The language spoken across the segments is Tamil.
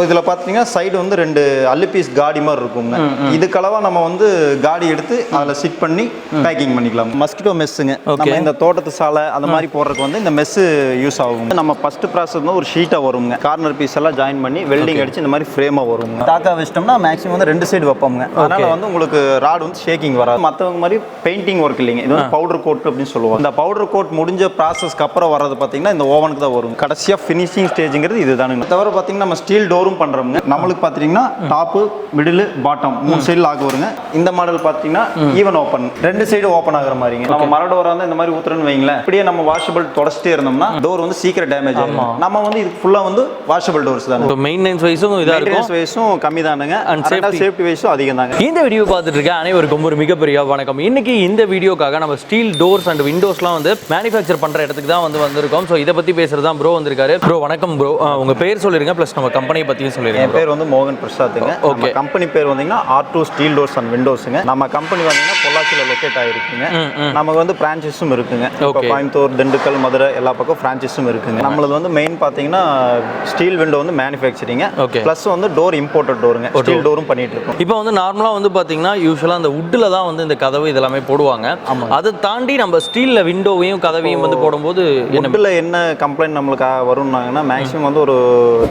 இதில் பார்த்தீங்கன்னா சைடு வந்து 2 அல்லு பீஸ் காடி மாதிரி இருக்குங்க. இதுக்களவாக நம்ம வந்து காடி எடுத்து அதில் சிட் பண்ணி பேக்கிங் பண்ணிக்கலாம். மஸ்கிட்டோ மெஸ்ஸுங்க. நம்ம இந்த தோட்டத்து சாலை அந்த மாதிரி போடுறதுக்கு வந்து இந்த மெஸ்ஸு யூஸ் ஆகுங்க. நம்ம ஃபர்ஸ்ட் ப்ராசஸ் வந்து ஒரு ஷீட்டாக வருங்க. கார்னர் பீஸ் எல்லாம் ஜாயின் பண்ணி வெல்டிங் அடிச்சு இந்த மாதிரி ஃப்ரேமாக வருங்க. டாக்கா வச்சிட்டோம்னா மேக்ஸிமம் வந்து 2 சைடு வைப்போங்க. அதனால வந்து உங்களுக்கு ராட் வந்து ஷேக்கிங் வராது. மற்றவங்க மாதிரி பெயிண்டிங் ஒர்க் இல்லைங்க. இது வந்து பவுடர் கோட் அப்படின்னு சொல்லுவாங்க. இந்த பவுடர் கோட் முடிஞ்ச ப்ராசஸ்க்கு அப்புறம் வர்றது பார்த்தீங்கன்னா இந்த ஓவனுக்கு தான் வரும். கடைசியாக ஃபினிஷிங் ஸ்டேஜுங்கிறது இதுதானுங்க. தவிர பார்த்தீங்கன்னா நம்ம ஸ்டீல் டோரும் பண்றோம்ங்க. நம்மளுக்கு பாத்தீங்கன்னா top, middle, bottom 3 side lock வருங்க. இந்த மாடல் பாத்தீங்கன்னா ஈவன் ஓபன் 2 சைடு ஓபன் ஆகுற மாதிரிங்க. நம்ம மர டோரா இருந்தா இந்த மாதிரி ஊத்துறன்னு வைங்களேன், இப்படியே நம்ம வாஷபிள் தொடச்சிட்டே இருந்தோம்னா டோர் வந்து சீக்கிரம் டேமேஜ் ஆகும். நம்ம வந்து இது ஃபுல்லா வந்து வாஷபிள் டோர்ஸ் தான். மெயின்டெனன்ஸ் வைஸும் இதா இருக்கும். மெயின்டெனன்ஸ் வைஸும் கம்மி தானுங்க. அண்ட் சேஃப்டி வைஸும் அதிகம் தாங்க. இந்த வீடியோ பார்த்துட்டு இருக்க அனைவருக்கும் ஒரு மிகப்பெரிய வணக்கம். இன்னைக்கு இந்த வீடியோக்காக நம்ம ஸ்டீல் டோர்ஸ் அண்ட் விண்டோஸ்லாம் வந்து மேனுஃபேக்சர் பண்ற இடத்துக்கு தான் வந்திருக்கோம். ஸோ இதை பத்தி பேசுறது தான் ப்ரோ வந்திருக்காரு. ப்ரோ வணக்கம் ப்ரோ, உங்க பேர் சொல்லிருங்க, பிளஸ் நம்ம கம்பெனியை பத்தியும் சொல்லிருங்க. என் பேர் வந்து மோகன் பிரசாத்துங்க. நம்ம கம்பெனி பேர் வந்தீங்கன்னா R2 ஸ்டீல் டோர்ஸ் அண்ட் விண்டோஸுங்க. நம்ம கம்பெனி வந்தீங்கன்னா பொள்ளாச்சியில் லொக்கேட் ஆகிருக்குங்க. நமக்கு வந்து பிரான்ச்சஸும் இருக்குங்க. இப்போ கோயம்புத்தூர், திண்டுக்கல், மதுரை எல்லா பக்கம் பிரான்ச்சஸும் இருக்குங்க. நம்மளது வந்து மெயின் பார்த்தீங்கன்னா ஸ்டீல் விண்டோ வந்து மேனுஃபேக்சரிங்க, ப்ளஸ் வந்து டோர் இம்போர்ட்டட் டோருங்க. ஸ்டீல் டோரும் பண்ணிட்டு இருக்கோம். இப்போ வந்து நார்மலாக வந்து பார்த்தீங்கன்னா யூஸ்வலாக அந்த வுட்டில் தான் வந்து இந்த கதவு இதெல்லாமே போடுவாங்க. அதை தாண்டி நம்ம ஸ்டீலில் விண்டோவையும் கதவையும் வந்து போடும்போது வுட்டில் என்ன கம்ப்ளைண்ட் நம்மளுக்கு வரும்னாங்கன்னா மேக்ஸிமம் வந்து ஒரு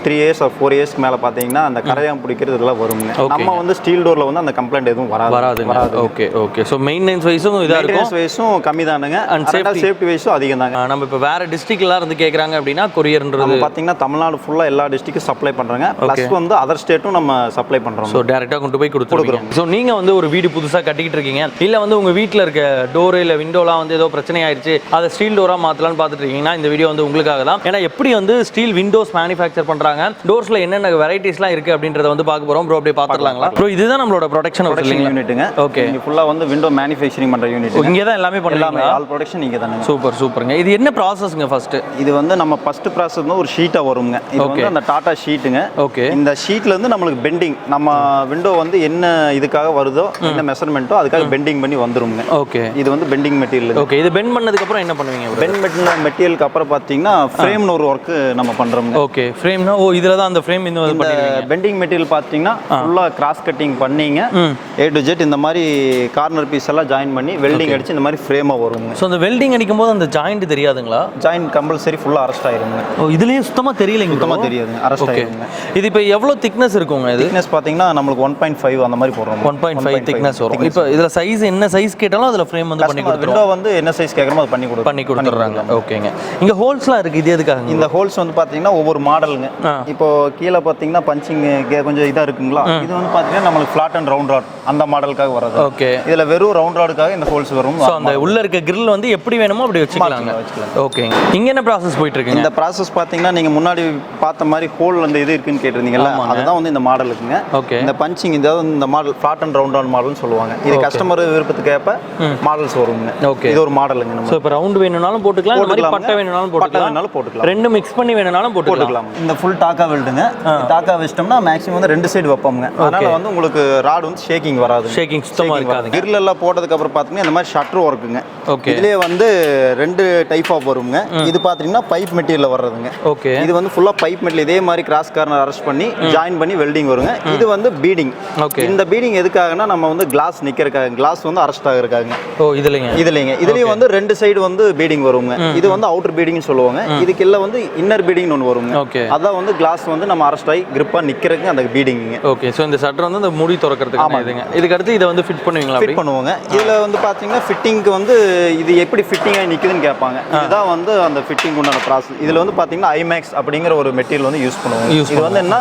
3 இயர்ஸ் ஆர் 4 இயர்ஸ்க்கு மேலே பார்த்தீங்கன்னா அந்த கரையான் பிடிக்கிறது இதெல்லாம் வருங்க. நம்ம வந்து ஸ்டீல் டோர்ல வந்து அந்த கம்ப்ளைண்ட் எதுவும் வராது. ஓகே. ஸோ மெயின்டெனன்ஸ் வைஸும் இதாக இருக்கும். மெயின்டெனன்ஸ் வைஸும் கம்மி தானுங்க. அண்ட் சேஃப்டி வைஸும் அதிகம் தாங்க. நம்ம இப்போ வேற டிஸ்ட்ரிக்ட்லாம் இருந்து கேட்குறாங்க அப்படின்னா கொரியர்ன்றது பார்த்தீங்கன்னா தமிழ்நாடு ஃபுல்லாக எல்லா டிஸ்ட்ரிக்டும் சப்ளை பண்ணுறாங்க. ப்ளஸ் வந்து அதர் ஸ்டேட்டும் நம்ம சப்ளை பண்ணுறோம். ஸோ டேரெக்டாக கொண்டு போய் கொடுத்துருக்கோம். ஸோ நீங்கள் வந்து ஒரு வீடு புதுசாக கட்டிக்கிட்டு இருக்கீங்க, இல்லை வந்து உங்கள் வீட்டில் இருக்க டோரு இல்லை விண்டோலாம் வந்து ஏதோ பிரச்சனை ஆயிடுச்சு, அதை ஸ்டீல் டோராக மாற்றலான்னு பார்த்துட்டு இருக்கீங்கன்னா இந்த வீடியோ வந்து உங்களுக்காக தான். ஏன்னா எப்படி வந்து ஸ்டீல் விண்டோஸ் மேனுஃபேக்சர் பண்ணுறாங்க, டோர்ஸில் என்னென்ன வெரைட்டிஸ்லாம் இருக்குது அப்படின்றத வந்து பார்க்க போகிறோம். ப்ரோ அப்படியே பார்த்துடலாங்களா? ப்ரோ இதுதான் நம்மளோட ப்ரொடக்ஷன் யூனிட்டுங்க. ஓகே, இங்க ஃபுல்லா வந்து விண்டோ மேனுஃபேக்சரிங் பண்ற யூனிட். இங்க தான் எல்லாமே பண்ணலாமே. ஆல் ப்ரொடக்ஷன் இங்க தானே. சூப்பருங்க. இது என்ன ப்ராசஸ்ங்க? ஃபர்ஸ்ட் இது வந்து நம்ம ஃபர்ஸ்ட் ப்ராசஸ் வந்து ஒரு ஷீட்டா வருங்க. இது வந்து அந்த டாடா ஷீட்டுங்க. ஓகே. இந்த ஷீட்ல இருந்து நம்மளுக்கு பெண்டிங், நம்ம விண்டோ வந்து என்ன இதுக்காக வருதோ, என்ன மெஷர்மென்ட்டோ அதுக்காக பெண்டிங் பண்ணி வந்துருங்க. ஓகே. இது வந்து பெண்டிங் மெட்டீரியல். ஓகே. இது பெண்ட் பண்ணதுக்கு அப்புறம் என்ன பண்ணுவீங்க? பெண்ட் பண்ண மெட்டீரியலுக்கு அப்புறம் பாத்தீங்கன்னா ஃப்ரேம்னு ஒரு வர்க் நம்ம பண்றோம். ஓகே. ஃப்ரேம்னா இதுல தான் அந்த ஃப்ரேம் இந்த பண்ணுவீங்க. பெண்டிங் மெட்டீரியல் பாத்தீங்கன்னா ஃபுல்லா கிராஸ் கட்டிங் பண்ணீங்க A to Z இந்த மாதிரி கார்னர் பீஸ் எல்லாம் ஜாயின் பண்ணி வெல்டிங் அடிச்சு இந்த மாதிரி ஃப்ரேமா வருங்க. ஸோ அந்த வெல்டிங் அடிக்கும் போது அந்த ஜாயிண்ட் தெரியாதுங்களா? ஜாயிண்ட் கம்பல்சரி ஃபுல்லா அரெஸ்ட் ஆயிருங்க. ஓ, இதுலயே சுத்தமா தெரியலைங்க. சுத்தமா தெரியாதுங்க, அரெஸ்ட் ஆயிருங்க. இது இப்போ எவ்வளவு திக்னஸ் இருக்குங்க? இது திக்னஸ் பாத்தீங்கன்னா நம்மளுக்கு 1.5 அந்த மாதிரி போடுறோம். 1.5 திக்னஸ் வரும். இப்போ இதுல சைஸ் என்ன சைஸ் கேட்டாலும் அதுல ஃப்ரேம் வந்து பண்ணி கொடுத்துருவோம். விண்டோ வந்து என்ன சைஸ் கேக்குறோமோ அது பண்ணி கொடுத்துறாங்க. ஓகேங்க. இங்க ஹோல்ஸ்லாம் இருக்கு, இது எதுக்காக? இந்த ஹோல்ஸ் வந்து பாத்தீங்கன்னா ஒவ்வொரு மாடலுங்க. இப்போ கீழே பாத்தீங்கன்னா பஞ்சிங் கொஞ்சம் இதா இருக்குங்களா, இது வந்து பாத்தீங்கன்னா நம்மளுக்கு ஃபிளாட் அண்ட் ரவுண்ட் ராட் அந்த மாடலுக்காக வராது. ஓகே. இதுல வெறும் ரவுண்ட் ராடுக்காக இந்த ஹோல்ஸ் வரும். சோ அந்த உள்ள இருக்க கிரில் வந்து எப்படி வேணுமோ அப்படி வச்சுக்கலாங்க. ஓகேங்க. இங்க என்ன process போயிட்டு இருக்குங்க? இந்த process பாத்தீங்கன்னா நீங்க முன்னாடி பார்த்த மாதிரி ஹோல் அந்த இது இருக்குன்னு கேட்டிருந்தீங்கல்ல, அதுதான் வந்து இந்த மாடலுக்குங்க. ஓகே. இந்த பஞ்சிங் இந்த model flat and round rod மாடல்னு சொல்லுவாங்க. இது கஸ்டமர் விருப்பத்துக்கு ஏற்ப மாடல்ஸ் வருங்க. ஓகே. இது ஒரு மாடலுங்க. சோ இப்போ ரவுண்ட் வேணும்னாலும் போட்டுக்கலாம், இந்த மாதிரி பட்டை வேணும்னாலும் போட்டுக்கலாம், ரெண்டு மிக்ஸ் பண்ணி வேணும்னாலும் போட்டுக்கலாம். இந்த ஃபுல் டாக்கா வெல்டுங்க. டாக்கா வெச்சிட்டோம்னா மேக்ஸிமம் வந்து 2 சைடு வைப்போங்க. அதனால வந்து உங்களுக்கு ராட் வந்து ஷேக்கிங் வராது. ஷேக்கிங் சுத்தமா இருக்காது. கிரில் எல்லாம் போட்டதுக்கு அப்புறம் பாத்தீங்கன்னா இந்த மாதிரி ஷட்டர் ஒர்க்குங்க. ஓகே. இதுலயே வந்து 2 டைப் ஆஃப் வருங்க. இது பாத்தீங்கன்னா பைப் மெட்டீரியல் வர்றதுங்க. ஓகே. இது வந்து ஃபுல்லா பைப் மெட்டீரியல் இதே மாதிரி கிராஸ் கார்னர் அரெஸ்ட் பண்ணி ஜாயின் பண்ணி வெல்டிங் வருங்க. இது வந்து பீடிங். ஓகே. இந்த பீடிங் எதுக்காகனா நம்ம வந்து கிளாஸ் நிக்கிறதுக்காக, கிளாஸ் வந்து அரெஸ்ட் ஆகிறதுக்காக. ஓ, இதுலயும் வந்து 2 சைடு வந்து பீடிங் வருங்க. இது வந்து அவுட்டர் பீடிங்னு சொல்லுவாங்க. இதுக்கு இல்ல வந்து இன்னர் பீடிங் ஒன்னு வருங்க. ஓகே. அதான் வந்து கிளாஸ் வந்து நம்ம அரெஸ்ட் ஆகி கிரிப்பா நிக்கிறதுக்கு அந்த பீடிங். ஓகே. சோ இந்த ஷட்டர் வந்து அந்த மூடி திறக்கிறதுக்கு இதுங்க. இதுக்கு அடுத்து இத வந்து ஃபிட் பண்ணுவீங்களா? ஃபிட் பண்ணுவாங்க. இதுல வந்து பாத்தீங்கன்னா ஃபிட்டிங்க்கு வந்து இது எப்படி ஃபிட்டிங் ஆகி நிக்குதுன்னு கேட்பாங்க. இதுதான் வந்து அந்த ஃபிட்டிங் உண்டான ப்ராசஸ். இதுல வந்து பாத்தீங்கன்னா ஐமேக்ஸ் அப்படிங்கிற ஒரு மெட்டீரியல் வந்து யூஸ் பண்ணுவாங்க. இது வந்து என்ன,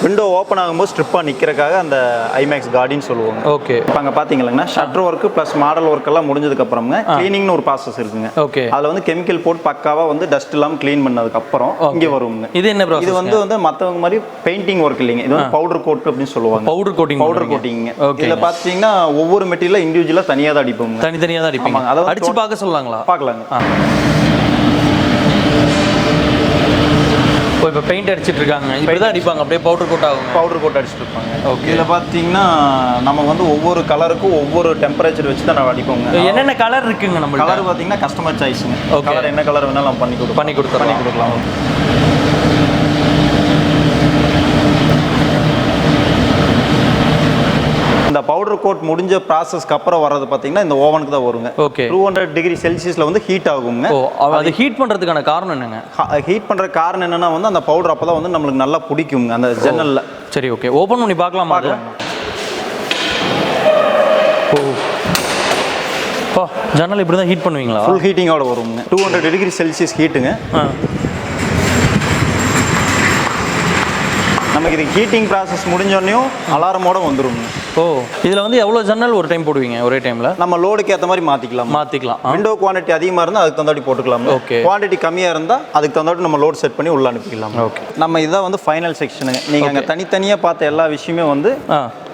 விண்டோ ஓப்பன் ஆகும்போது ஸ்ட்ரிப்பா நிக்கிறதுக்காக அந்த ஐமேக்ஸ் கார்டின்னு சொல்லுவாங்க. ஓகே. இப்போ அங்க பாத்தீங்கன்னா shutter work plus model work எல்லாம் முடிஞ்சதுக்கு அப்புறம்ங்க கிளீனிங்னு ஒரு ப்ராசஸ் இருக்குங்க. ஓகே. அதுல வந்து கெமிக்கல் போட்டு பக்காவா வந்து டஸ்ட் எல்லாம் க்ளீன் பண்ணதுக்கு அப்புறம் இங்க வருங்க. இது என்ன ப்ராசஸ்? இது வந்து மத்தவங்க மாதிரி பெயிண்டிங் ஒர்க் இல்லைங்க. இது வந்து பவுடர் கோட் அப்படின்னு சொல்லுவாங்க. Powder coating. இதுல பாத்தீங்கன்னா ஒவ்வொரு மெட்டீரியலும் இண்டிவிஜுவலா தனியா தான் அடிப்போம். தனித்தனியா தான் அடிப்பீங்க. அதை அடிச்சு பார்க்க சொல்லலாங்களா? பார்க்கலாங்க. இப்போ பெயிண்ட் அடிச்சிட்டு இருக்காங்க, இப்படி தான் அடிப்பாங்க, அப்படியே பவுடர் கோட் ஆகும். பவுடர் கோட் அடிச்சிட்டு இருப்பாங்க. ஓகே. இதில் பார்த்தீங்கன்னா நம்ம வந்து ஒவ்வொரு கலருக்கும் ஒவ்வொரு டெம்பரேச்சர் வச்சு தான் நம்ம அடிப்போங்க. என்னென்ன கலர் இருக்குங்க? நம்ம கலர் பார்த்தீங்கன்னா கஸ்டமர் சாய்ஸுங்க. கலர் என்ன கலர் வேணாலும் நம்ம பண்ணி கொடுக்கலாம். பவுடர் கோட் முடிஞ்ச ப்ராசஸ்க்கு அப்புறம் வர்றது பார்த்தீங்கன்னா இந்த ஓவனுக்கு தான் வருங்க. ஓகே. 200 டிகிரி செல்சியஸில் வந்து ஹீட் ஆகுங்க. அது ஹீட் பண்ணுறதுக்கான காரணம் என்னங்க? ஹீட் பண்ணுற காரணம் என்னன்னா வந்து அந்த பவுடர் அப்போ தான் வந்து நம்மளுக்கு நல்லா பிடிக்குங்க அந்த ஜன்னலில். சரி, ஓகே. ஓப்பன் பண்ணி பார்க்கலாமா? ஓ, ஜன்னல் இப்படி தான் ஹீட் பண்ணுவீங்களா? ஃபுல் ஹீட்டிங்கோட வருங்க. 200 டிகிரி செல்சியஸ் ஹீட்டுங்க. நமக்கு இது ஹீட்டிங் ப்ராசஸ் முடிஞ்சோடனையும் அலாரமோட வந்துருங்க. ஓ, இதில் வந்து எவ்வளோ ஜன்னல் ஒரு டைம் போடுவீங்க ஒரே டைமில்? நம்ம லோடுக்கு ஏற்ற மாதிரி மாற்றிக்கலாம். விண்டோ குவான்டிட்டி அதிகமாக இருந்தால் அதுக்கு தகுந்தாடி போட்டுக்கலாம். ஓகே. குவான்டிட்டி கம்மியாக இருந்தால் அதுக்கு தகுந்தாடி நம்ம லோட் செட் பண்ணி உள்ள அனுப்பிக்கலாம். ஓகே. நம்ம இதுதான் வந்து ஃபைனல் செக்ஷனுங்க. நீங்கள் அங்கே தனித்தனியாக பார்த்த எல்லா விஷயமே வந்து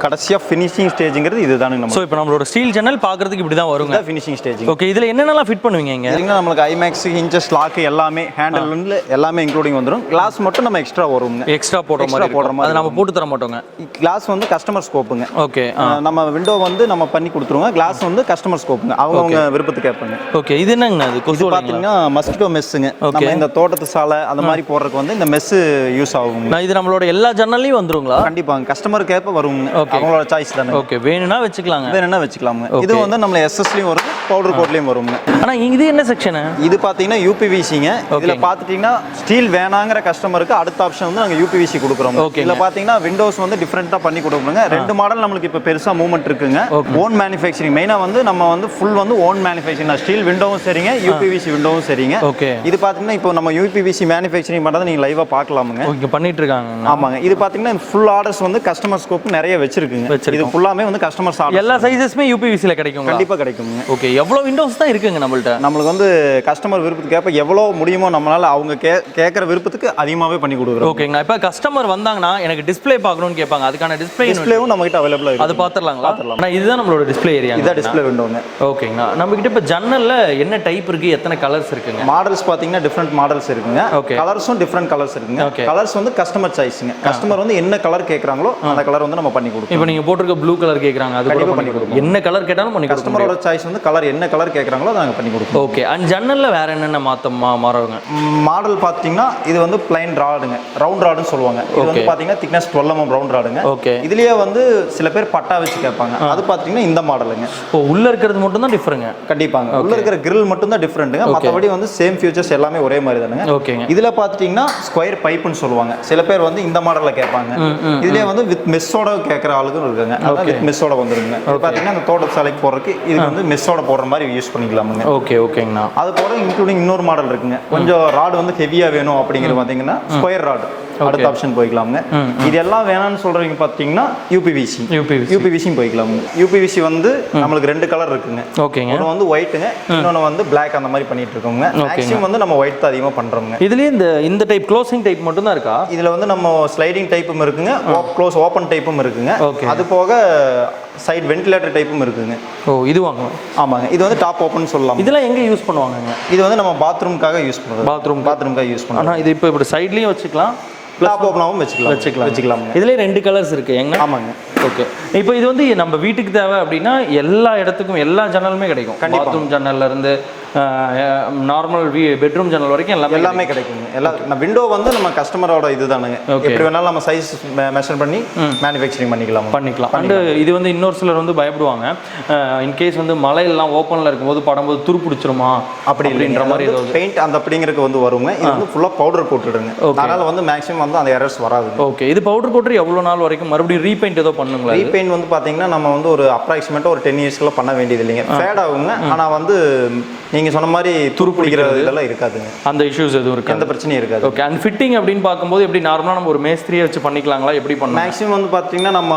கடைசியாக ஃபினிஷிங் ஸ்டேஜுங்கிறது இதுதானுங்க. நம்ம ஸோ இப்போ நம்மளோட ஸ்டீல் ஜன்னல் பார்க்குறதுக்கு இப்படி தான் வருங்க. Finishing stage. ஓகே. இதில் என்னென்னலாம் ஃபிட் பண்ணுவீங்க இங்கே? நம்மளுக்கு ஐமேக்ஸ், ஹிஞ்சஸ், லாக் எல்லாமே ஹேண்டில் எல்லாமே இன்க்ளூடிங் வந்துடும். கிளாஸ் மட்டும் நம்ம எக்ஸ்ட்ரா வருங்க. எக்ஸ்ட்ரா போடுற மாதிரி அதை நம்ம போட்டு தர மாட்டோங்க. கிளாஸ் வந்து கஸ்டமர் ஸ்கோப்புங்க. ஓகே. நம்ம விண்டோ வந்து நம்ம பண்ணி கொடுத்துருவோம். கிளாஸ் வந்து கஸ்டமர் ஸ்கோப்புங்க. அவங்க விருப்பத்துக்கு கேட்பாங்க. ஓகே. இது என்னங்கண்ணா? இது கொசு பார்த்தீங்கன்னா மஸ்கிட்டோ மெஸ்ஸுங்க. நம்ம இந்த தோட்டத்து சாலை அந்த மாதிரி போடுறதுக்கு வந்து இந்த மெஸ் யூஸ் ஆகுங்க. இது நம்மளோட எல்லா ஜன்னல்லையும் வந்துருங்களா? கண்டிப்பாங்க. கஸ்டமர் கேட்ப வருங்க. அவங்களோட சாய்ஸ் தானே. ஓகே. வேணும்னா வச்சுக்கலாங்க. வேணும்னா வச்சுக்கலாங்க. இது வந்து நம்ம எஸ்எஸ்லயும் வரும், பவுடர் கோட்லயும் வருங்க. ஆனால் இது என்ன செக்ஷன்? இது பார்த்தீங்கன்னா யூபிவிசிங்க. இதில் பார்த்துட்டீங்கன்னா ஸ்டீல் வேணாங்கிற கஸ்டமருக்கு அடுத்த ஆப்ஷன் வந்து நாங்கள் யூபிவிசி கொடுக்குறோம். இதில் பார்த்தீங்கன்னா விண்டோஸ் வந்து டிஃப்ரெண்ட்டாக பண்ணி கொடுக்குறோங்க. 2 மாடல் நம்மளுக்கு இப்போ பெருசாக மூவ்மெண்ட் இருக்குங்க. ஓன் மேனுஃபேக்சரிங் மெயினாக வந்து நம்ம வந்து ஃபுல் வந்து ஓன் மேனுஃபேக்சரிங். ஸ்டீல் விண்டோவும் சரிங்க, யூபிவிசி விண்டோவும் சரிங்க. ஓகே. இது பார்த்தீங்கன்னா இப்போ நம்ம யூபிவிசி மேனுஃபேக்சரிங் பண்ணுறதை நீங்கள் லைவாக பார்க்கலாமுங்க. ஓகே. பண்ணிட்டு இருக்காங்க. ஆமாங்க. இது பார்த்தீங்கன்னா ஃபுல் ஆர்டர்ஸ் வந்து கஸ்டமர் ஸ்கோப் நிறைய வச்சிருக்குங்க. இது ஃபுல்லாமே வந்து கஸ்டமர்ஸ் ஆர்டர். எல்லா சைஸஸுமே யூபிவிசியில் கிடைக்கும். கண்டிப்பாக கிடைக்குங்க. ஓகே. எவ்வளோ விண்டோஸ் தான் இருக்குங்க நம்மள்ட்ட? நம்மளுக்கு வந்து கஸ்டமர் விருப்பத்துக்கு ஏற்ப எவ்வளோ முடியுமோ நம்மளால அவங்க கேட்குற விருப்பத்துக்கு அதிகமாகவே பண்ணி கொடுக்குறோம். ஓகேங்க. இப்போ கஸ்டமர் வந்தாங்கன்னா எனக்கு டிஸ்பிளே பார்க்கணும்னு கேட்பாங்க. அதுக்கான டிஸ்பிளேவும் நம்ம கிட்ட அவைலபிளா இருக்கு. அது பார்த்துடலாங்களா? ஆனால் இதுதான் நம்மளோட டிஸ்பிளே ஏரியா. இதான் டிஸ்பிளே விண்டோங்க. ஓகேங்க. நம்ம கிட்ட இப்போ ஜன்னல்ல என்ன டைப் இருக்கு, எத்தனை கலர்ஸ் இருக்குங்க? மாடல்ஸ் பார்த்தீங்கன்னா டிஃப்ரெண்ட் மாடல்ஸ் இருக்குங்க. கலர்ஸும் டிஃப்ரெண்ட் கலர்ஸ் இருக்குங்க. கலர்ஸ் வந்து கஸ்டமர் சாய்ஸ்ங்க. கஸ்டமர் வந்து என்ன கலர் கேட்குறாங்களோ அந்த கலர் வந்து நம்ம பண்ணி கொடுப்போம். இப்போ நீங்க போட்டிருக்க ப்ளூ கலர் கேட்குறாங்க, அது கூட பண்ணி கொடுப்போம். என்ன கலர் கேட்டாலும் பண்ணி கொடுப்போம். கஸ்டமரோட சாய்ஸ் வந்து கலர் என்ன கலர் கேட்குறாங்களோ அதை நாங்கள் பண்ணி கொடுப்போம். ஓகே. அண்ட் ஜன்னல்ல வேற என்னென்ன மாறுங்க? மாடல் பார்த்தீங்கன்னா இது வந்து பிளைன் ராடுங்க, ரவுண்ட் ராடுன்னு சொல்லுவாங்க. இது வந்து பார்த்தீங்கன்னா திக்னஸ் 12 mm ரவுண்ட் ராடுங்க. ஓகே. இதுலயே வந்து சில பேர் பட்டா வச்சு கேட்பாங்க. அது பார்த்தீங்கன்னா இந்த மாடலுங்க. ஓ, உள்ள இருக்கிறது மட்டும் தான் டிஃபரெண்ட். கண்டிப்பாங்க. உள்ள இருக்கிற கிரில் மட்டும் தான் டிஃபரெண்ட்டுங்க. மற்றபடி வந்து சேம் ஃபியூச்சர்ஸ் எல்லாமே ஒரே மாதிரி தானுங்க. ஓகேங்க. இதுல பார்த்துட்டீங்கன்னா ஸ்கொயர் பைப்புன்னு சொல்லுவாங்க. சில பேர் வந்து இந்த மாடல்ல கேட்பாங்க. இதுலயே வந்து வித் மெஸ்ஸோட கேட்குற ஆளுக்கும் இருக்காங்க. அதான் வித் மெஸ்ஸோட வந்துருங்க. இது பார்த்தீங்கன்னா அந்த தோட்ட சாலைக்கு போறதுக்கு இது வந்து மெஸ்ஸோட போடுற மாதிரி யூஸ் பண்ணிக்கலாமுங்க. ஓகே. ஓகேங்கண்ணா. அது போல இன்க்ளூடிங் இன்னொரு மாடல் இருக்குங்க. கொஞ்சம் ராடு வந்து ஹெவியா வேணும் அப்படிங்கிறது பார்த்தீங்கன்னா ஸ்கொயர் ராடு அடுத்த ஆப்ஷன் போய்க்கலாமுங்க. இது எல்லாம் வேணாம்னு சொல்றீங்க பார்த்தீங்கன்னா யூபிவிசியும் போய்க்கலாமுங்க. யூபிவிசி வந்து நம்மளுக்கு 2 கலர் இருக்குங்க. ஓகேங்க. ஒன்று வந்து ஒயிட்டுங்க, இன்னொன்று வந்து பிளாக். அந்த மாதிரி பண்ணிட்டு இருக்கோங்க. மேக்ஸிமம் வந்து நம்ம ஒயிட் தான் அதிகமாக பண்றோங்க. இதுலயே இந்த டைப் க்ளோசிங் டைப் மட்டும் தான் இருக்கா? இதுல வந்து நம்ம ஸ்லைடிங் டைப்பும் இருக்குங்க, க்ளோஸ் ஓப்பன் டைப்பும் இருக்குங்க. அது போக சைடு வென்டிலேட்டர் டைப்பும் இருக்குங்க. ஓ, இது வாங்க. ஆமாங்க. இது வந்து டாப் ஓப்பன் சொல்லலாம். இதெல்லாம் எங்க யூஸ் பண்ணுவாங்கங்க? இது வந்து நம்ம பாத்ரூம்காக யூஸ் பண்ணுறது. பாத்ரூம்காக யூஸ் பண்ணுறோம். ஆனால் இது இப்போ இப்படி சைட்லேயும் வச்சுக்கலாம், டாப் ஓப்பனாகவும் வச்சுக்கலாம். இதுலேயே 2 கலர்ஸ் இருக்கு. எங்க? ஆமாங்க. ஓகே. இப்போ இது வந்து நம்ம வீட்டுக்கு தேவை அப்படின்னா எல்லா இடத்துக்கும் எல்லா ஜன்னலுமே கிடைக்கும். பாத்ரூம் ஜன்னல்ல இருந்து நார்மல் பெட்ரூம் ஜன்னல் வரைக்கும் எல்லாமே கிடைக்குங்க. எல்லாம் விண்டோ வந்து நம்ம கஸ்டமரோட இதுதானுங்க. எப்படி வேணாலும் நம்ம சைஸ் மெஷர் பண்ணி மேனுஃபேக்சரிங் பண்ணிக்கலாம். அண்ட் இது வந்து இன்னொரு சிலர் வந்து பயப்படுவாங்க, இன்கேஸ் வந்து மலையெல்லாம் ஓப்பனில் இருக்கும்போது படும்போது துரு பிடிச்சிருமா அப்படின்ற மாதிரி பெயிண்ட் அந்த அப்படிங்கிறதுக்கு வந்து வருங்க. இது வந்து ஃபுல்லாக பவுடர் போட்டுடுங்க. அதனால வந்து மேக்ஸிமம் வந்து அந்த எரர்ஸ் வராது. ஓகே. இது பவுடர் போட்டு எவ்வளோ நாள் வரைக்கும் மறுபடியும் ரீபெயிண்ட் ஏதோ பண்ணுங்களா? ரீபெயிண்ட் வந்து பார்த்தீங்கன்னா நம்ம வந்து ஒரு அப்ராக்சிமேட்டாக ஒரு 10 இயர்ஸ்க்குள்ள பண்ண வேண்டியது இல்லைங்க. ஃபேட் ஆகுங்க. ஆனால் வந்து நீங்க சொன்ன மாதிரி துரு பிடிக்கிறது இதெல்லாம் இருக்காதுங்க. அந்த இஷ்யூஸ் எதுவும் இருக்கு, எந்த பிரச்சனையும் இருக்காது. ஓகே. அண்ட் ஃபிட்டிங் அப்படின்னு பார்க்கும்போது எப்படி நார்மலாக நம்ம ஒரு மேஸ்திரியை வச்சு பண்ணிக்கலாங்களா, எப்படி பண்ணலாம்? மேக்ஸிமம் வந்து பார்த்தீங்கன்னா நம்ம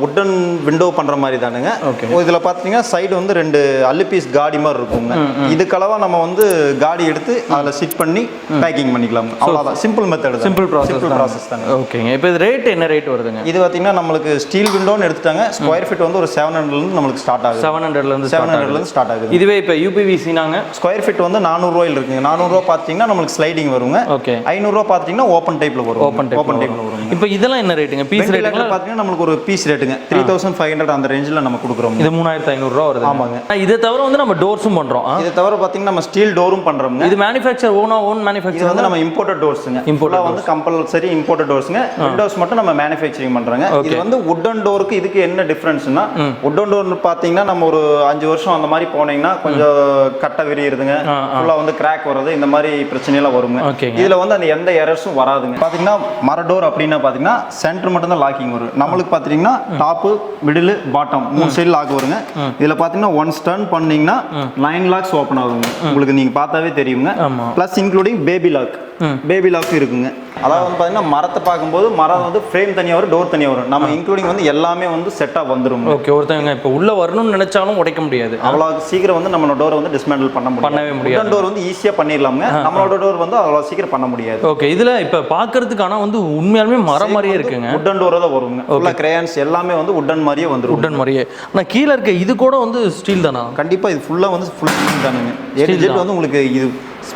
வுட்டன் விண்டோ பண்ணுற மாதிரி தானுங்க. ஓகே. இதில் பார்த்தீங்கன்னா சைடு வந்து 2 அல்லுபீஸ் காடி மாதிரி இருக்குங்க. இதுக்களவாக நம்ம வந்து காடி எடுத்து அதில் சிட் பண்ணி பேக்கிங் பண்ணிக்கலாம். அவ்வளோதான். சிம்பிள் மெத்தட், சிம்பிள் ப்ராசஸ் தாங்க. ஓகேங்க. இப்போ இது ரேட் என்ன ரேட் வருதுங்க? இது பார்த்தீங்கன்னா நம்மளுக்கு ஸ்டீல் விண்டோன்னு எடுத்துட்டாங்க. ஸ்கொயர் ஃபீட் வந்து ஒரு 700 நம்மளுக்கு ஸ்டார்ட் ஆகுது. 700 ஸ்டார்ட் ஆகுது. இதுவே இப்போ யூபிவிசி நாங்க ஸ்கொயர் ஃபீட் வந்து 400 ரூபாயில் இருக்குங்க. 400 ரூபா பார்த்தீங்கன்னா நம்மளுக்கு ஸ்லைடிங் வருங்க. ஓகே. 500 ரூபா பார்த்தீங்கன்னா ஓப்பன் டைப்ல வரும். ஓப்பன் டைப்ல வரும். வரும். இப்போ இதெல்லாம் என்ன ரேட்டுங்க? பீஸ் ரேட்டுங்க பார்த்தீங்கன்னா நம்மளுக்கு ஒரு பீஸ் ரேட்டுங்க 3500 அந்த ரேஞ்சில் நம்ம கொடுக்குறோம். இது 3500 ரூபா வருது. ஆமாங்க. இதை தவிர வந்து நம்ம டோர்ஸும் பண்ணுறோம். இதை தவிர பார்த்தீங்கன்னா நம்ம ஸ்டீல் டோரும் பண்ணுறோம். இது மேனுஃபேக்சர் ஓன் மேனுஃபேக்சர் இது வந்து நம்ம இம்போர்ட்டட் டோர்ஸுங்க. இம்போர்ட்டட் வந்து கம்பல்சரி இம்போர்ட்டட் டோர்ஸுங்க. விண்டோஸ் மட்டும் நம்ம மேனுஃபேக்சரிங் பண்ணுறாங்க. இது வந்து வுட்டன் டோருக்கு இதுக்கு என்ன டிஃப்ரென்ஸ்னா, வுட்டன் டோர் பார்த்தீங்கன்னா நம்ம ஒரு 5 வருஷம் அந்த மாதிரி போனீங்கன்னா கொஞ்சம் கட்டை விரியுதுங்க, ஃபுல்லாக வந்து கிராக் வர்றது, இந்த மாதிரி பிரச்சனையெல்லாம் வருங்க. இதில் வந்து அந்த எந்த எரர்ஸும் வராதுங்க. பார்த்தீங்கன்னா மர டோர் அப்படின்னா பார்த்தீங்கன்னா சென்டர் மட்டும் தான் லாக்கிங் வரும். நம்மளுக்கு பார்த்தீங்கன்னா top, middle, bottom 3 side lock வருங்க. இதில் பார்த்தீங்கன்னா ஒன்ஸ் டர்ன் பண்ணீங்கன்னா 9 லாக்ஸ் ஓப்பன் ஆகுங்க. உங்களுக்கு நீங்கள் பார்த்தாவே தெரியுங்க. ப்ளஸ் இன்க்ளூடிங் பேபி லாக் இருக்குங்க. அதாவது வந்து பார்த்தீங்கன்னா மரத்தை பார்க்கும்போது மரம் வந்து ஃப்ரேம் தனியாக வரும், டோர் தனியாக வரும். நம்ம இன்க்ளூடிங் வந்து எல்லாமே வந்து செட்டாக வந்துடும். ஓகே. ஒருத்தவங்க இப்போ உள்ள வரணும்னு நினைச்சாலும் உடைக்க முடியாது. அவ்வளோ சீக்கிரம் வந்து நம்மளோட டோரை வந்து டிஸ்மேண்டில் பண்ணவே முடியாது. டோர் வந்து ஈஸியாக பண்ணிடலாமுங்க. நம்மளோட டோர் வந்து அவ்வளோ சீக்கிரம் பண்ண முடியாது. ஓகே. இதில் இப்போ பார்க்கறதுக்கான வந்து உண்மையாலுமே மரம் மாதிரியே இருக்குங்க. வுட்டன் டோரை தான் வருங்க. ஃபுல்லாக கிரேயான்ஸ் எல்லாமே வந்து வுட்டன் மாதிரியே வந்துடும். வுட்டன் மாதிரியே. ஆனால் கீழே இருக்க இது கூட வந்து ஸ்டீல் தானா? கண்டிப்பாக இது ஃபுல்லாக வந்து ஃபுல் ஸ்டீல் தானுங்க. ஏஜெட் வந்து உங்களுக்கு இது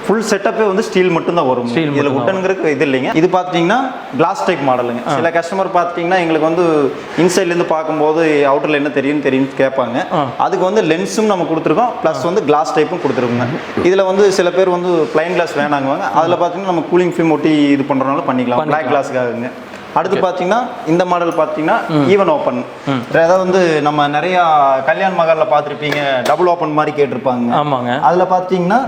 ஃபுல் செட்டப்பே வந்து ஸ்டீல் மட்டும் தான் வரும். இதில் வுட்டனுங்கிறதுக்கு இது இல்லைங்க. இது பார்த்தீங்கன்னா கிளாஸ் டைப் மாடலுங்க. சில கஸ்டமர் பார்த்தீங்கன்னா எங்களுக்கு வந்து இன்சைட்லேருந்து பார்க்கும்போது அவுட்டரில் என்ன தெரியும் கேட்பாங்க. அதுக்கு வந்து லென்ஸும் நம்ம கொடுத்துருக்கோம், ப்ளஸ் வந்து கிளாஸ் டைப்பும் கொடுத்துருக்கோங்க. இதில் வந்து சில பேர் வந்து பிளைன் கிளாஸ் வேணாங்குவாங்க. அதில் பார்த்தீங்கன்னா நம்ம கூலிங் ஃபில்ம் ஒட்டி இது பண்ணுறதுனால பண்ணிக்கலாம், பிளாக் கிளாஸுக்காகுங்க. அடுத்து பார்த்தீங்கன்னா இந்த மாடல் பார்த்தீங்கன்னா ஈவன் ஓப்பன். அதாவது வந்து நம்ம நிறையா கல்யாண மகாலில் பார்த்துருப்பீங்க, டபுள் ஓப்பன் மாதிரி கேட்டிருப்பாங்க. ஆமாங்க. அதில் பார்த்தீங்கன்னா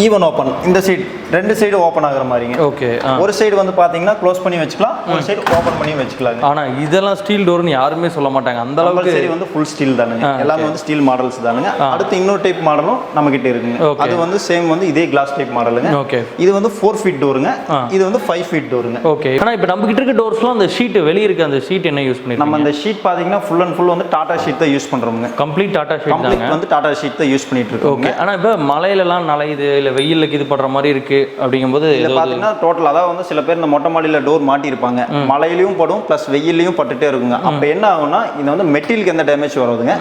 ஈவன் ஓப்பன், இந்த சைடு 2 சைடு ஓப்பன் ஆகுற மாதிரிங்க. ஓகே. ஒரு சைடு வந்து பாத்தீங்கன்னா க்ளோஸ் பண்ணி வச்சுக்கலாம், ஒரு சைடு ஓப்பன் பண்ணி வச்சுக்கலாம். ஆனா இதெல்லாம் ஸ்டீல் டோர்னு யாருமே சொல்ல மாட்டாங்க. அந்த அளவுக்கு சரி வந்து ஃபுல் ஸ்டீல் தானுங்க. எல்லாமே வந்து ஸ்டீல் மாடல்ஸ் தானுங்க. அடுத்து இன்னொரு டைப் மாடலும் நம்ம கிட்ட இருக்குங்க. அது வந்து சேம் வந்து இதே கிளாஸ் டைப் மாடலுங்க. ஓகே. இது வந்து 4 ஃபீட் டோருங்க, இது வந்து 5 ஃபீட் டோருங்க. ஓகே. ஆனா இப்போ நம்ம கிட்ட இருக்க டோர்ஸ்லாம் அந்த ஷீட் வெளிய இருக்கு, அந்த ஷீட் என்ன யூஸ் பண்ணிருக்கீங்க? நம்ம அந்த ஷீட் பாத்தீங்கன்னா ஃபுல் அண்ட் ஃபுல் வந்து டாடா ஷீட் தான் யூஸ் பண்றோம்ங்க. கம்ப்ளீட் டாடா ஷீட் தாங்க. கம்ப்ளீட் வந்து டாடா ஷீட் தான் யூஸ் பண்ணிட்டு இருக்கோம். ஓகே. ஆனா இப்போ மலையில எல்லாம் நலையுது இல்ல வெயிலுக்கு இது பண்ற மாதிரி இருக்கு அப்படிங்கும்போது இதில் பார்த்தீங்கன்னா டோட்டல் அதாவது வந்து சில பேர் இந்த மொட்டை மாடியில் டோர் மாட்டியிருப்பாங்க, மழையிலையும் படும் ப்ளஸ் வெயிலையும் பட்டுட்டே இருக்குங்க. அப்போ என்ன ஆகும்னா இது வந்து மெட்டீரியலுக்கு எந்த டேமேஜ் வராதுங்க.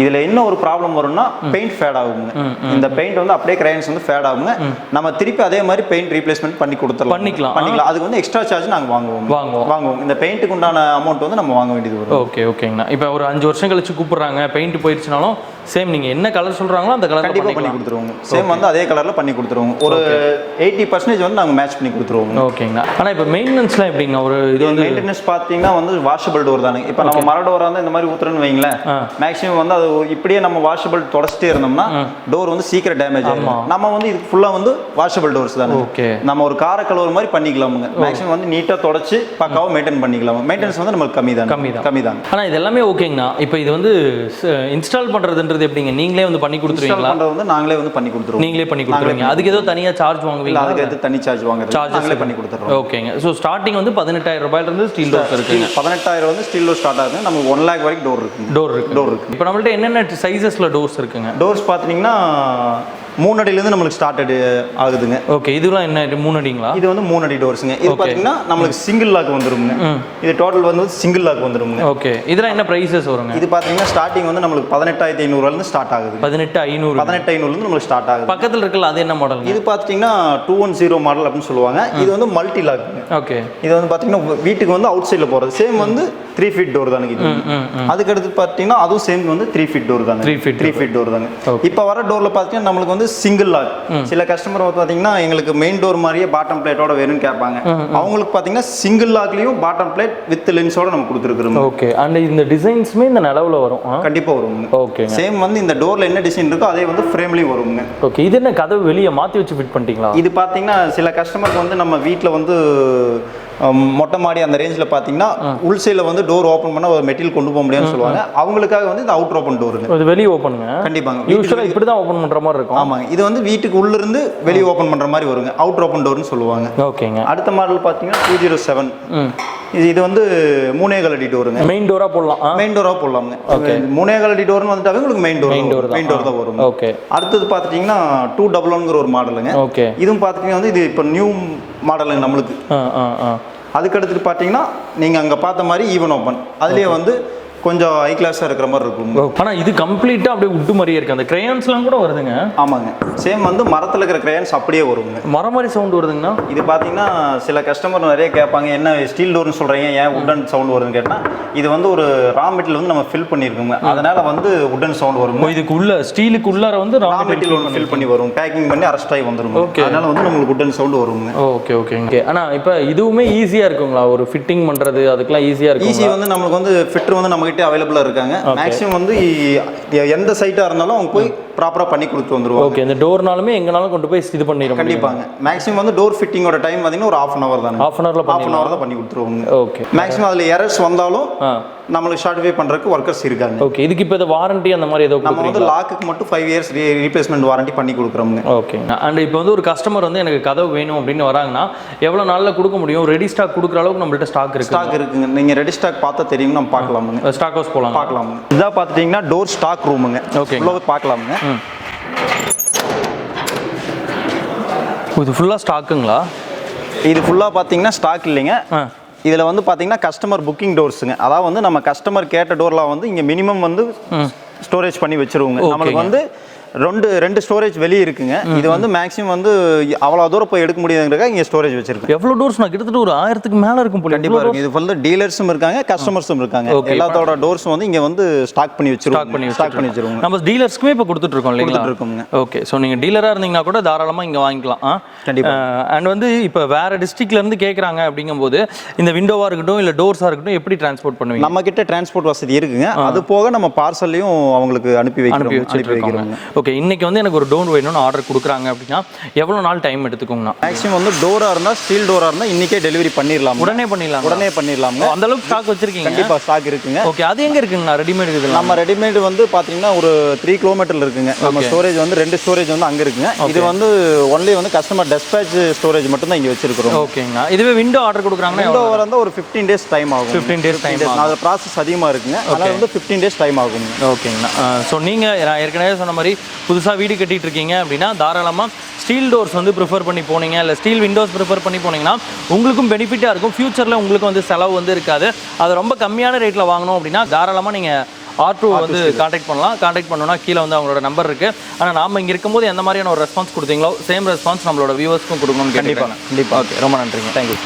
இதில் என்ன ஒரு ப்ராப்ளம் வரும்னா பெயிண்ட் ஃபேட் ஆகுங்க. இந்த பெயிண்ட் வந்து அப்படியே கிரையன்ஸ் வந்து ஃபேட் ஆகுங்க. நம்ம திருப்பி அதே மாதிரி பெயிண்ட் ரீப்ளேஸ்மெண்ட் பண்ணி பண்ணிக்கலாம். அதுக்கு வந்து எக்ஸ்ட்ரா சார்ஜ் நாங்கள் வாங்குவோம். இந்த பெயிண்ட்டுக்கு உண்டான அமௌண்ட் வந்து நம்ம வாங்க வேண்டியது வரும். ஓகேங்கண்ணா. இப்போ ஒரு 5 வருஷம் கழிச்சு கூப்பிடுறாங்க, பெயிண்ட் போயிடுச்சுனாலும் சேம் நீங்கள் என்ன கலர் சொல்கிறாங்களோ அந்த கலர் கண்டிப்பாக பண்ணி கொடுத்துருவோங்க. சேம் வந்து அதே கலரில் பண்ணி கொடுத்துருவோங்க. ஒரு 80% வந்து நாங்கள் மேட்ச் பண்ணி கொடுத்துருவோங்க. ஓகேங்கண்ணா. ஆனால் இப்போ மெயின்டெனன்ஸ்லாம் எப்படிங்க? ஒரு இது வந்து மெயின்டெனன்ஸ் பார்த்தீங்கன்னா வந்து வாஷபிள் டோர் தானுங்க. இப்போ நம்ம மர டோராக இருந்தால் இந்த மாதிரி ஊற்றுறன்னு வைங்களேன், மேக்ஸிமம் வந்து அது இப்படியே நம்ம வாஷபிள் தொடச்சிட்டே இருந்தோம்னா டோர் வந்து சீக்கிரம் டேமேஜ் ஆகும். நம்ம வந்து இது ஃபுல்லாக வந்து வாஷபிள் டோர்ஸ் தானே. ஓகே. நம்ம ஒரு காரை கழுவுற மாதிரி பண்ணிக்கலாமுங்க. மேக்ஸிமம் வந்து நீட்டாக தொடச்சி பக்காவாக மெயின்டைன் பண்ணிக்கலாம். மெயின்டெனன்ஸ் வந்து நமக்கு கம்மி தான். ஆனால் இது எல்லாமே ஓகேங்கண்ணா. இப்போ இது வந்து இன்ஸ்டால் பண்ணுறதுன்றது எப்படிங்க? நீங்களே வந்து பண்ணி கொடுத்துருவீங்களா? வந்து நாங்களே வந்து பண்ணி கொடுத்துருவோம். நீங்களே பண்ணி கொடுத்துருவீங்க. அதுக்கு ஏதோ தனியாக சார்ஜ் வாங்குவீங்களா? அதுக்கு எது தனி சார்ஜ் நாங்களே பண்ணி கொடுத்துறோம். ஓகேங்க. ஸோ ஸ்டார்டிங் வந்து 18,000 ரூபாயிலிருந்து ஸ்டீல் டோர்ஸ் இருக்குங்க. 18,000 வந்து ஸ்டீல் டோர் ஸ்டார்ட் ஆகுது. நமக்கு 1 லேக் வரைக்கும் டோர் இருக்கு. இப்போ நம்மள்ட்ட என்னென்ன சைஸஸ்ல டோர்ஸ் இருக்குங்க? டோர்ஸ் பார்த்தீங்கன்னா 3 அடியிலேருந்து நம்மளுக்கு ஸ்டார்ட் ஆகுதுங்க. ஓகே. இதெல்லாம் என்ன 3 அடிங்களா? இது வந்து 3 அடி டோர்ஸுங்க. இது பார்த்தீங்கன்னா நம்மளுக்கு சிங்கிள் லாக் வந்துருங்க. இது டோட்டல் வந்து சிங்கிள் லாக் வந்துருங்க. ஓகே. இதெல்லாம் என்ன பிரைசஸ் வருங்க? இது பார்த்தீங்கன்னா ஸ்டார்டிங் வந்து நம்மளுக்கு 18,500 ஸ்டார்ட் ஆகுது. 18,500 நம்மளுக்கு ஸ்டார்ட் ஆகுது. பக்கத்தில் இருக்கல அது என்ன மாடல்? இது பார்த்தீங்கன்னா 210 மாடல் அப்படின்னு சொல்லுவாங்க. இது வந்து மல்டி லாக். ஓகே. இது வந்து பார்த்தீங்கன்னா வீட்டுக்கு வந்து அவுட் சைடில் போகிறது. சேம் வந்து 3 ஃபீட் டோர் தானுங்க இது. அதுக்கு அடுத்து பார்த்தீங்கன்னா அதுவும் சேம் வந்து 3 ஃபீட் டோர் தாங்க. 3 ஃபீட் டோர் தாங்க. இப்போ வர டோரில் பார்த்தீங்கன்னா நம்மளுக்கு வந்து சிங்கிள் லாக். சில கஸ்டமர் பார்த்தீங்கன்னா எங்களுக்கு மெயின் டோர் மாதிரியே பாட்டம் பிளேட்டோட வேணும்னு கேட்பாங்க. அவங்களுக்கு பார்த்தீங்கன்னா சிங்கிள் லாக்லயும் பாட்டம் பிளேட் வித் லென்ஸோட நம்ம கொடுத்துருக்கோம். ஓகே. அண்ட் இந்த டிசைன்ஸ்மே இந்த நிலவுல வரும். கண்டிப்பா வரும். ஓகே. சேம் வந்து இந்த டோர்ல என்ன டிசைன் இருக்கோ அதே வந்து ஃப்ரேம்லயும் வருங்க. ஓகே. இது என்ன கதவு வெளியே மாத்தி வச்சு ஃபிட் பண்ணிட்டீங்களா? இது பார்த்தீங்கன்னா சில கஸ்டமருக்கு வந்து நம்ம வீட்டில் வந்து மொட்டை மாடி அந்த ரேஞ்சில் பார்த்தீங்கன்னா உள் சைடில் வந்து டோர் ஓப்பன் பண்ண ஒரு மெட்டீரியல் கொண்டு போக முடியாதுன்னு சொல்லுவாங்க. அவங்களுக்காக வந்து இந்த அவுட் ஓப்பன் டோருங்க. இது வெளியே ஓப்பனுங்க. கண்டிப்பாங்க. யூசுவலாக இப்படி தான் ஓப்பன் பண்ணுற மாதிரி இருக்கும். ஆமாங்க. இது வந்து வீட்டுக்கு உள்ளிருந்து வெளியே ஓப்பன் பண்ணுற மாதிரி வருங்க. அவுட் ஓப்பன் டோர்னு சொல்லுவாங்க. ஓகேங்க. அடுத்த மாடல் பார்த்தீங்கன்னா 207. இது வந்து 3 அடி டோருங்க. மெயின் டோரா போடலாம். மெயின் டோரா போடலாங்க. 3 அடி டோர்னு வந்துட்டாவே உங்களுக்கு மெயின் டோர் தான் வரும். ஓகே. அடுத்தது பார்த்துட்டீங்கன்னா 211ங்கிற ஒரு மாடலுங்க. ஓகே. இதுவும் பார்த்துட்டீங்கன்னா வந்து இது இப்போ நியூ மாடலுங்க நம்மளுக்கு. அதுக்கு அடுத்துட்டு பார்த்தீங்கன்னா நீங்கள் அங்கே பார்த்த மாதிரி ஈவன் ஓப்பன். அதுலேயே வந்து கொஞ்சம் ஹை கிளாஸாக இருக்கிற மாதிரி இருக்கும். ஆனால் இது கம்ப்ளீட்டாக அப்படியே உட்டு மாதிரியே இருக்குது. அந்த கிரேயான்ஸ்லாம் கூட வருதுங்க. ஆமாங்க, சேம் வந்து மரத்தில் இருக்கிற கிரேயான்ஸ் அப்படியே வருங்க. மரம் மாதிரி சவுண்ட் வருதுங்கண்ணா. இது பார்த்தீங்கன்னா சில கஸ்டமர் நிறைய கேட்பாங்க, என்ன ஸ்டீல் டோர்னு சொல்கிறீங்க, ஏன் உட்டன் சவுண்ட் வருதுன்னு கேட்டால், இது வந்து ஒரு ரா மெட்டீரியல் வந்து நம்ம ஃபில் பண்ணியிருக்கோங்க, அதனால வந்து உட்டன் சவுண்ட் வரும். இதுக்குள்ள ஸ்டீலுக்கு உள்ளார வந்து ரா மெட்டீரியல் ஃபில் பண்ணி வரும், பேக்கிங் பண்ணி அரெஸ்ட் ஆகி வந்துடும். அதனால வந்து நம்மளுக்கு உட்டன் சவுண்ட் வருங்க. Okay okay. ஆனால் இப்போ இதுவுமே ஈஸியாக இருக்குங்களா ஒரு ஃபிட்டிங் பண்ணுறது? அதுக்கெல்லாம் ஈஸியாக இருக்கும். ஈஸி வந்து நம்மளுக்கு வந்து ஃபிட்டர் வந்து நம்மகிட்ட அவைலபிளாக இருக்காங்க. மேக்ஸிமம் வந்து எந்த சைட்டாக இருந்தாலும் அவங்க போய் ப்ராப்பராக பண்ணி கொடுத்து வந்துருவாங்க. ஓகே, இந்த டோர்னாலுமே எங்கனாலும் கொண்டு போய் இது பண்ணிடுவோம். கண்டிப்பாங்க. மேக்ஸிமம் வந்து டோர் ஃபிட்டிங்கோட டைம் பார்த்தீங்கன்னா ஒரு ½ hour தான். ½ hour தான் பண்ணி கொடுத்துருவாங்க. ஓகே. மேக்ஸிமம் அதில் எரர்ஸ் வந்தாலும் நம்மளுக்கு ஷார்ட்டிஃபை பண்ணுறதுக்கு ஒர்க்கர்ஸ் இருக்காங்க. ஓகே. இதுக்கு இப்போ இந்த வாரண்டி அந்த மாதிரி ஏதோ நம்ம வந்து லாக்குக்கு மட்டும் 5 years ரீப்ளேஸ்மெண்ட் வாரண்டி பண்ணி கொடுக்குறோங்க. ஓகே. அண்ட் இப்போ வந்து ஒரு கஸ்டமர் வந்து எனக்கு கதவு வேணும் அப்படின்னு வராங்கன்னா எவ்வளோ நாளில் கொடுக்க முடியும்? ரெடி ஸ்டாக் கொடுக்குற அளவுக்கு நம்மள்ட்ட ஸ்டாக் இருக்குங்க. நீங்கள் ரெடி ஸ்டாக் பார்த்தா தெரியும், நம்ம பார்க்கலாமுங்க. ஸ்டாக் ஹவுஸ் போகலாம், பார்க்கலாமுங்க. இதாக பார்த்துட்டிங்கன்னா டோர் ஸ்டாக் ரூமுங்க. ஓகே, உள்ள பார்க்கலாமுங்க. இது ஃபுல்லாக ஸ்டாக்குங்களா? இது ஃபுல்லாக பார்த்தீங்கன்னா ஸ்டாக் இல்லைங்க. இதில் வந்து பார்த்தீங்கன்னா கஸ்டமர் புக்கிங் டோர்ஸுங்க. அதாவது வந்து நம்ம கஸ்டமர் கேட்ட டோர்லாம் வந்து இங்கே மினிமம் வந்து ஸ்டோரேஜ் பண்ணி வச்சிருவோங்க. நம்மளுக்கு வந்து ரெண்டு ஸ்டோரேஜ் வெளியே இருக்குங்க. இது வந்து மேக்ஸிமம் வந்து அவ்வளோ தூரம் போய் எடுக்க முடியாதுங்கிறதுக்காக இங்கே ஸ்டோரேஜ் வச்சிருக்கேன். எவ்வளோ டோர்ஸ்? நான் கிட்டத்தட்ட ஒரு 1000க்கு மேலே இருக்கும். கண்டிப்பாக இருக்கு. இது ஃபுல்லாக டீலர்ஸும் இருக்காங்க, கஸ்டமர்ஸும் இருக்காங்க. எல்லாத்தோட டோர்ஸும் வந்து இங்கே வந்து ஸ்டாக் பண்ணி வச்சிருவோம். நம்ம டீலர்ஸ்க்குமே இப்போ கொடுத்துட்டு இருக்கோம் இல்லைங்களா? இருக்குங்க. ஓகே. ஸோ நீங்கள் டீலராக இருந்தீங்கன்னா கூட தாராளமாக இங்கே வாங்கிக்கலாம். கண்டிப்பாக. அண்ட் வந்து இப்போ வேறு டிஸ்ட்ரிக்ட்லேருந்து கேட்குறாங்க அப்படிங்கும்போது இந்த விண்டோவாக இருக்கட்டும் இல்லை டோர்ஸாக இருக்கட்டும் எப்படி டிரான்ஸ்போர்ட் பண்ணுவீங்க? நம்ம கிட்ட டிரான்ஸ்போர்ட் வசதி இருக்குங்க. அது போக நம்ம பார்சல்லையும் அவங்களுக்கு அனுப்பி வைக்கிறோம். ஓகே. இன்னைக்கு வந்து எனக்கு ஒரு டோர் வேணும்னு ஆர்டர் கொடுக்குறாங்க அப்படின்னா எவ்வளோ நாள் டைம் எடுத்துக்கோங்கண்ணா? மேக்ஸிமம் வந்து டோராக இருந்தால், ஸ்டீல் டோராக இருந்தால் இன்னைக்கே டெலிவரி பண்ணிடலாம். உடனே பண்ணிடலாம். அந்த அளவுக்கு ஸ்டாக் வச்சிருக்கீங்க? கண்டிப்பாக ஸ்டாக் இருக்குங்க. ஓகே. அது எங்கே இருக்குங்கண்ணா ரெடிமேட்? இது நம்ம ரெடிமேட் வந்து பார்த்தீங்கன்னா ஒரு 3 கிலோமீட்டரில் இருக்குங்க. நம்ம ஸ்டோரேஜ் வந்து 2 ஸ்டோரேஜ் வந்து அங்கே இருக்குங்க. இது வந்து ஒன்லி வந்து கஸ்டமர் டெஸ்பேச் ஸ்டோரேஜ் மட்டும் தான் இங்கே வச்சிருக்கிறோம். ஓகேங்கண்ணா. இதுவே விண்டோ ஆர்டர் கொடுக்குறாங்கன்னா விண்டோ வந்து ஒரு 15 days டைம் ஆகும். 15 days டைம் ஆகும். அது ப்ராசஸ் அதிகமாக இருக்குங்க. அதனால வந்து 15 days டைம் ஆகும். ஓகேங்கண்ணா. ஸோ நீங்கள் ஏற்கனவே சொன்ன மாதிரி புதுசாக வீடு கட்டிட்டு இருக்கீங்க அப்படின்னா தாராளமாக ஸ்டீல் டோர்ஸ் வந்து ப்ரிஃபர் பண்ணி போனீங்க, இல்லை ஸ்டீல் விண்டோஸ் ப்ரிஃபர் பண்ணி போனீங்கன்னா உங்களுக்கும் பெனிஃபிட்டாக இருக்கும். ஃபியூச்சரில் உங்களுக்கு வந்து செலவு வந்து இருக்காது. அது ரொம்ப கம்மியான ரேட்டில் வாங்கணும் அப்படின்னா தாராளமாக நீங்கள் R2 வந்து காண்டாக்ட் பண்ணலாம். காண்டாக்ட் பண்ணோன்னா கீழே வந்து அவங்களோட நம்பர் இருக்குது. ஆனால் நாம் இங்கே இருக்கும்போது எந்த மாதிரியான ஒரு ரெஸ்பான்ஸ் கொடுத்தீங்களோ சேம் ரெஸ்பான்ஸ் நம்மளோட வியூவர்ஸ்க்கும் கொடுக்கணும்னு கண்டிப்பாக. ஓகே, ரொம்ப நன்றிங்க. தேங்க்யூ.